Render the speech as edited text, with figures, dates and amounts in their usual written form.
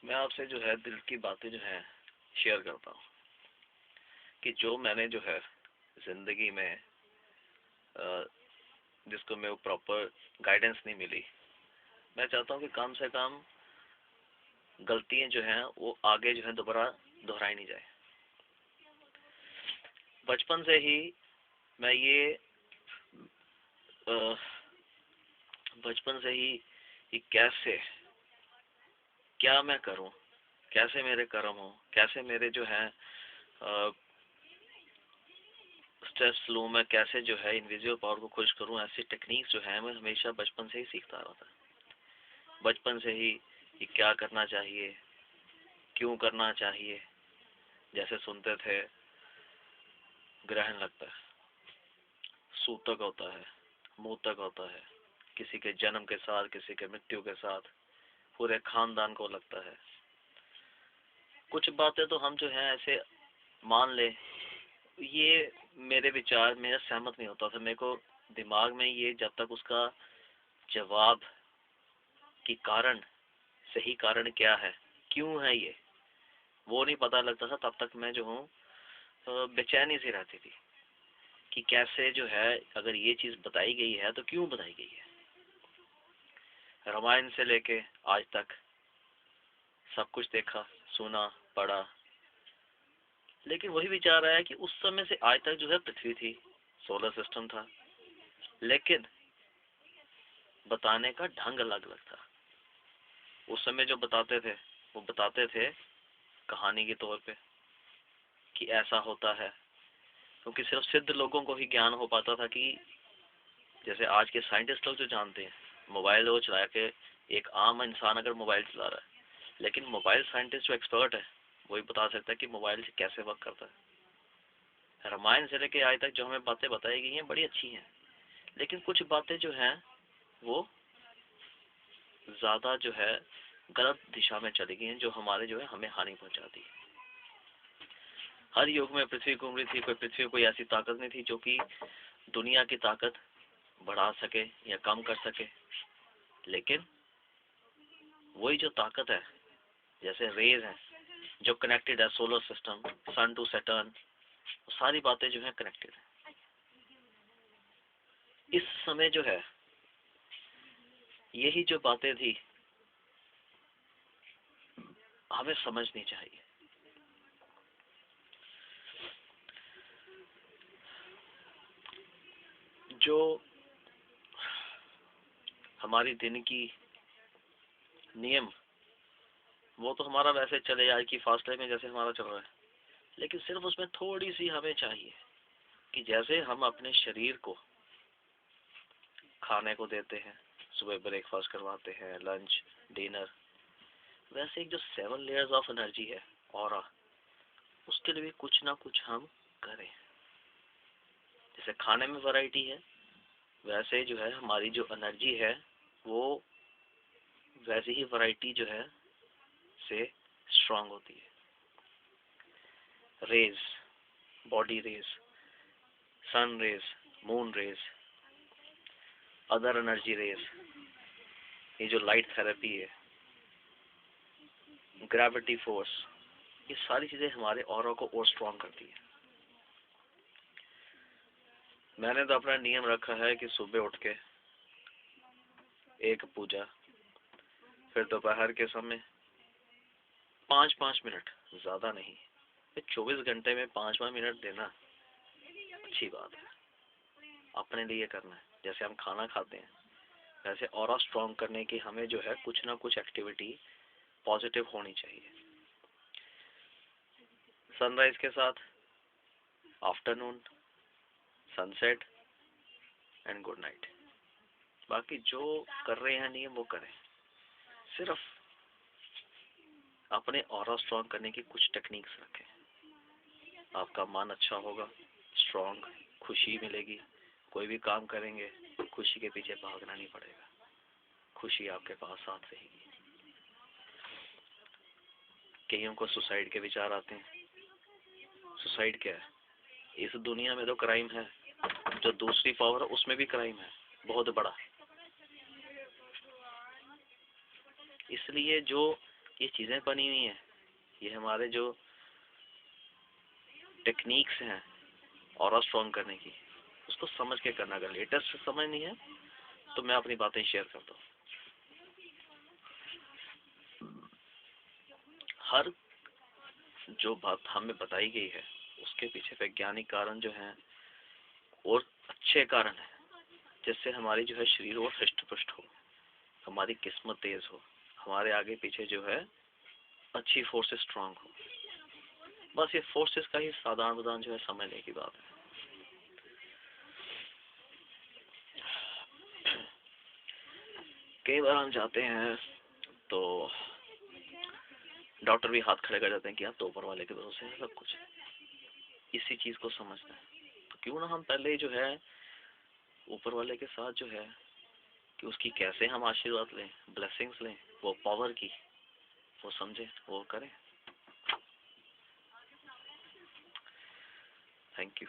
मैं आपसे जो है दिल की बातें जो है शेयर करता हूँ कि जो मैंने जो है जिंदगी में जिसको मैं वो प्रॉपर गाइडेंस नहीं मिली। मैं चाहता हूँ कि कम से कम गलतियां जो हैं वो आगे जो है दोबारा दोहराई नहीं जाए। बचपन से ही मैं ये बचपन से ही ये कैसे क्या मैं करूं, कैसे मेरे कर्म हो, कैसे मेरे जो है स्टेप्स लूं, मैं कैसे जो है इनविजिबल पावर को खुश करूं, ऐसी टेक्निक्स जो है मैं हमेशा बचपन से ही सीखता रहा था। बचपन से ही ये क्या करना चाहिए, क्यों करना चाहिए। जैसे सुनते थे ग्रहण लगता है, सूतक होता है, मुहूर्तक होता है, किसी के जन्म के साथ, किसी के मृत्यु के साथ पूरे खानदान को लगता है। कुछ बातें तो हम जो है ऐसे मान ले, ये मेरे विचार मेरा सहमत नहीं होता था। मेरे को दिमाग में ये जब तक उसका जवाब की कारण, सही कारण क्या है, क्यों है ये, वो नहीं पता लगता था, तब तक मैं जो हूँ बेचैनी सी रहती थी कि कैसे जो है अगर ये चीज बताई गई है तो क्यों बताई गई है। रामायण से लेके आज तक सब कुछ देखा, सुना, पढ़ा, लेकिन वही विचार आया कि उस समय से आज तक जो है पृथ्वी थी, सोलर सिस्टम था, लेकिन बताने का ढंग अलग अलग था। उस समय जो बताते थे वो बताते थे कहानी के तौर पे कि ऐसा होता है, क्योंकि सिर्फ सिद्ध लोगों को ही ज्ञान हो पाता था कि जैसे आज के साइंटिस्ट लोग जो जानते हैं मोबाइल वो चला के, एक आम इंसान अगर मोबाइल चला रहा है, लेकिन मोबाइल साइंटिस्ट जो एक्सपर्ट है वही बता सकता है कि मोबाइल से कैसे वर्क करता है। रामायण से लेके आज तक जो हमें बातें बताई गई हैं बड़ी अच्छी हैं, लेकिन कुछ बातें जो हैं वो ज्यादा जो है गलत दिशा में चली गई हैं, जो हमारे जो है हमें हानि पहुंचाती है। हर युग में पृथ्वी घूम रही थी, कोई पृथ्वी कोई ऐसी ताकत नहीं थी जो कि दुनिया की ताकत बढ़ा सके या कम कर सके। लेकिन वही जो ताकत है, जैसे रेज है जो कनेक्टेड है, solar system, sun to Saturn, सारी बातें जो है कनेक्टेड है। इस समय जो है यही जो बातें थी हमें समझनी चाहिए। जो हमारी दिन की नियम, वो तो हमारा वैसे चले आज की फास्ट लाइफ में जैसे हमारा चल रहा है, लेकिन सिर्फ उसमें थोड़ी सी हमें चाहिए कि जैसे हम अपने शरीर को खाने को देते हैं, सुबह ब्रेकफास्ट करवाते हैं, लंच, डिनर, वैसे एक जो 7 लेयर्स ऑफ एनर्जी है ऑरा, उसके लिए भी कुछ ना कुछ हम करें। जैसे खाने में वैरायटी है, वैसे जो है हमारी जो एनर्जी है वो वैसी ही वैरायटी जो है से स्ट्रांग होती है। Rays, body rays, sun rays, moon rays, other energy rays, ये जो लाइट थेरेपी है, ग्रेविटी फोर्स, ये सारी चीजें हमारे ऑरा को और स्ट्रांग करती है। मैंने तो अपना नियम रखा है कि सुबह उठ के एक पूजा, फिर दोपहर के समय 5-5 मिनट, ज्यादा नहीं, 24 घंटे में 5-5 मिनट देना अच्छी बात है। अपने लिए करना है, जैसे हम खाना खाते हैं वैसे ऑरा स्ट्रांग करने की हमें जो है कुछ ना कुछ एक्टिविटी पॉजिटिव होनी चाहिए। सनराइज के साथ, afternoon, sunset and good night. बाकी जो कर रहे हैं नियम वो करें, सिर्फ अपने ऑरा स्ट्रांग करने की कुछ टेक्निक्स रखें। आपका मन अच्छा होगा, स्ट्रांग, खुशी मिलेगी, कोई भी काम करेंगे खुशी के पीछे भागना नहीं पड़ेगा, खुशी आपके पास साथ रहेगी। कईयों को सुसाइड के विचार आते हैं। सुसाइड क्या है? इस दुनिया में तो क्राइम है, जो दूसरी पावर है उसमें भी क्राइम है, बहुत बड़ा। इसलिए जो ये चीज़ें बनी हुई हैं, ये हमारे जो टेक्निक्स हैं और स्ट्रॉन्ग करने की, उसको समझ के करना। अगर लेटेस्ट समझ नहीं है तो मैं अपनी बातें शेयर करता हूँ। हर जो बात हमें बताई गई है उसके पीछे वैज्ञानिक कारण जो है और अच्छे कारण है, जिससे हमारी जो है शरीर और हृष्ट पुष्ट हो, हमारी किस्मत तेज हो, हमारे आगे पीछे जो है अच्छी फोर्सेस स्ट्रांग हो। बस ये फोर्सेस का ही साधारण प्रदान जो है समझने की बात है। कई बार हम जाते हैं तो डॉक्टर भी हाथ खड़े कर जाते हैं कि आप तो ऊपर वाले के भरोसे है सब कुछ। इसी चीज को समझना है तो क्यों ना हम पहले जो है ऊपर वाले के साथ जो है कि उसकी कैसे हम आशीर्वाद लें, ब्लेसिंग्स लें, वो पावर की, वो समझे, वो करें। Thank you.